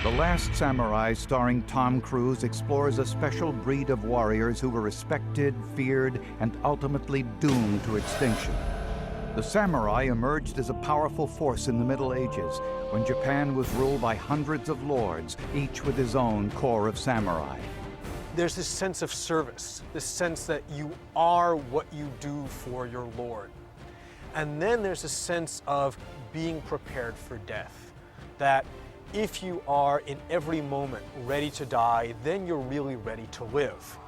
The Last Samurai, starring Tom Cruise, explores a special breed of warriors who were respected, feared, and ultimately doomed to extinction. The samurai emerged as a powerful force in the Middle Ages, when Japan was ruled by hundreds of lords, each with his own corps of samurai. There's this sense of service, this sense that you are what you do for your lord. And then there's a sense of being prepared for death, that if you are in every moment ready to die, then you're really ready to live.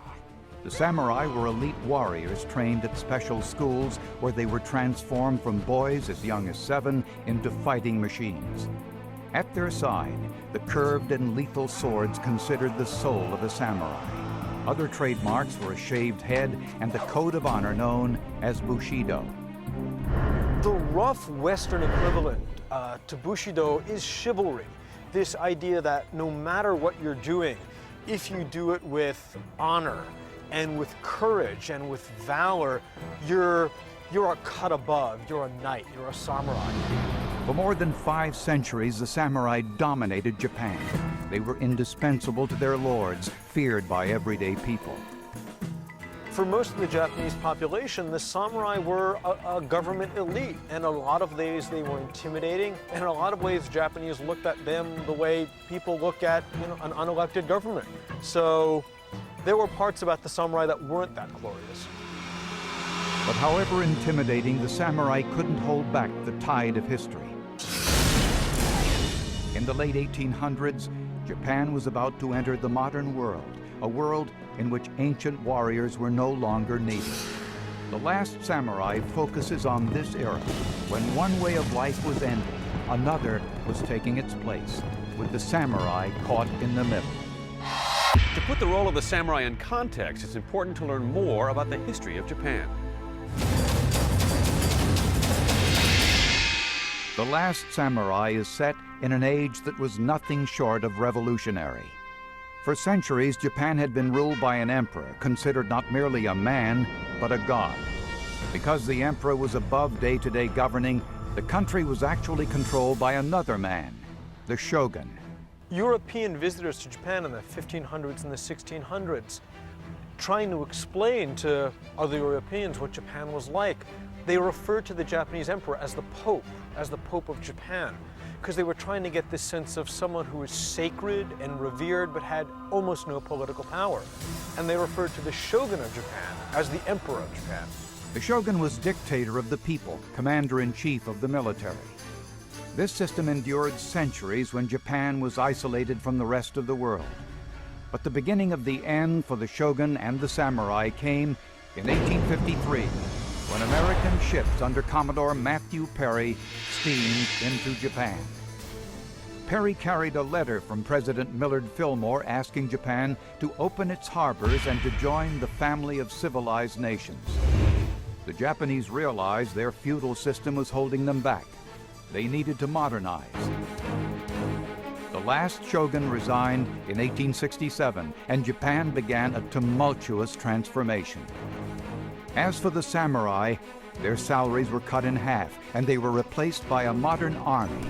The samurai were elite warriors trained at special schools where they were transformed from boys as young as 7 into fighting machines. At their side, the curved and lethal swords considered the soul of a samurai. Other trademarks were a shaved head and the code of honor known as bushido. The rough Western equivalent to bushido is chivalry. This idea that no matter what you're doing, if you do it with honor and with courage and with valor, you're a cut above, you're a knight, you're a samurai. For more than 5 centuries, the samurai dominated Japan. They were indispensable to their lords, feared by everyday people. For most of the Japanese population, the samurai were a government elite, and a lot of ways they were intimidating, and in a lot of ways Japanese looked at them the way people look at an unelected government. So there were parts about the samurai that weren't that glorious. But however intimidating, the samurai couldn't hold back the tide of history. In the late 1800s, Japan was about to enter the modern world, a world in which ancient warriors were no longer needed. The Last Samurai focuses on this era, when one way of life was ending, another was taking its place, with the samurai caught in the middle. To put the role of the samurai in context, it's important to learn more about the history of Japan. The Last Samurai is set in an age that was nothing short of revolutionary. For centuries, Japan had been ruled by an emperor, considered not merely a man, but a god. Because the emperor was above day-to-day governing, the country was actually controlled by another man, the shogun. European visitors to Japan in the 1500s and the 1600s, trying to explain to other Europeans what Japan was like, they referred to the Japanese emperor as the Pope of Japan, because they were trying to get this sense of someone who was sacred and revered but had almost no political power. And they referred to the shogun of Japan as the emperor of Japan. The shogun was dictator of the people, commander-in-chief of the military. This system endured centuries when Japan was isolated from the rest of the world. But the beginning of the end for the shogun and the samurai came in 1853, when American ships under Commodore Matthew Perry steamed into Japan. Perry carried a letter from President Millard Fillmore asking Japan to open its harbors and to join the family of civilized nations. The Japanese realized their feudal system was holding them back. They needed to modernize. The last shogun resigned in 1867, and Japan began a tumultuous transformation. As for the samurai, their salaries were cut in half, and they were replaced by a modern army.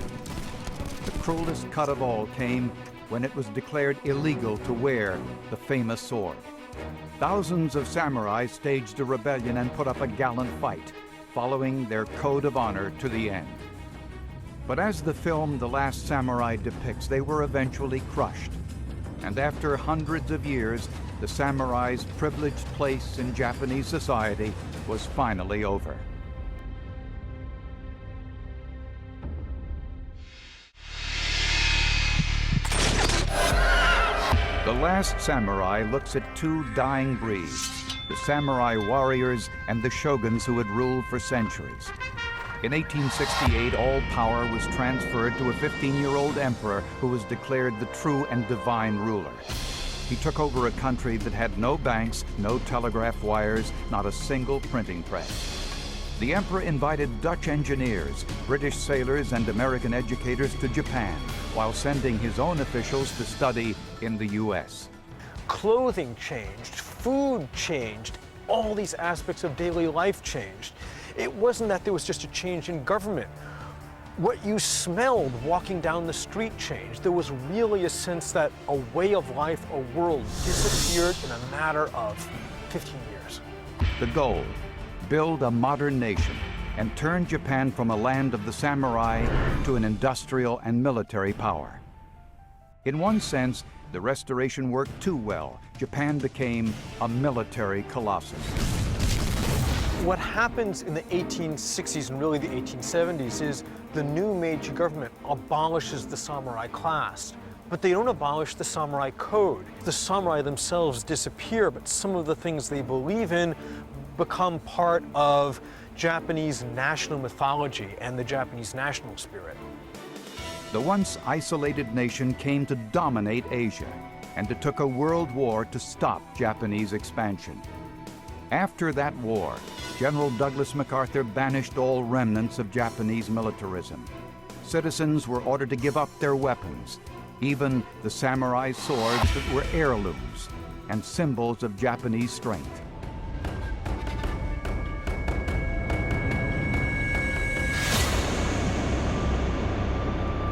The cruelest cut of all came when it was declared illegal to wear the famous sword. Thousands of samurai staged a rebellion and put up a gallant fight, following their code of honor to the end. But as the film The Last Samurai depicts, they were eventually crushed. And after hundreds of years, the samurai's privileged place in Japanese society was finally over. The Last Samurai looks at 2 dying breeds, the samurai warriors and the shoguns who had ruled for centuries. In 1868, all power was transferred to a 15-year-old emperor who was declared the true and divine ruler. He took over a country that had no banks, no telegraph wires, not a single printing press. The emperor invited Dutch engineers, British sailors, and American educators to Japan, while sending his own officials to study in the U.S. Clothing changed, food changed, all these aspects of daily life changed. It wasn't that there was just a change in government. what you smelled walking down the street changed. There was really a sense that a way of life, a world, disappeared in a matter of 15 years. The goal, build a modern nation and turn Japan from a land of the samurai to an industrial and military power. In one sense, the restoration worked too well. Japan became a military colossus. What happens in the 1860s and really the 1870s is the new Meiji government abolishes the samurai class, but they don't abolish the samurai code. The samurai themselves disappear, but some of the things they believe in become part of Japanese national mythology and the Japanese national spirit. The once isolated nation came to dominate Asia, and it took a world war to stop Japanese expansion. After that war, General Douglas MacArthur banished all remnants of Japanese militarism. Citizens were ordered to give up their weapons, even the samurai swords that were heirlooms and symbols of Japanese strength.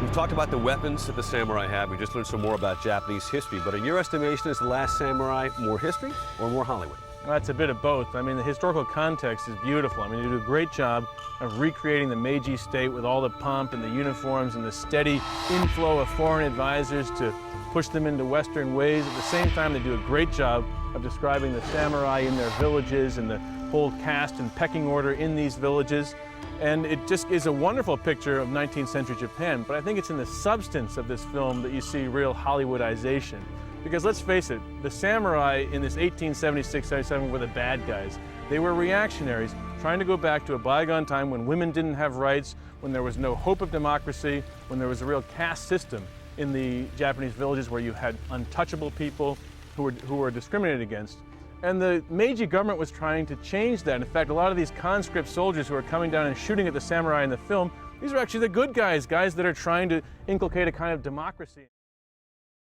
We've talked about the weapons that the samurai had. We just learned some more about Japanese history. But in your estimation, is The Last Samurai more history or more Hollywood? Well, it's a bit of both. I mean, the historical context is beautiful. I mean, you do a great job of recreating the Meiji state with all the pomp and the uniforms and the steady inflow of foreign advisors to push them into Western ways. At the same time, they do a great job of describing the samurai in their villages and the whole caste and pecking order in these villages. And it just is a wonderful picture of 19th century Japan. But I think it's in the substance of this film that you see real Hollywoodization. Because let's face it, the samurai in this 1876-77 were the bad guys. They were reactionaries, trying to go back to a bygone time when women didn't have rights, when there was no hope of democracy, when there was a real caste system in the Japanese villages where you had untouchable people who were discriminated against. And the Meiji government was trying to change that. In fact, a lot of these conscript soldiers who are coming down and shooting at the samurai in the film, these are actually the good guys, guys that are trying to inculcate a kind of democracy.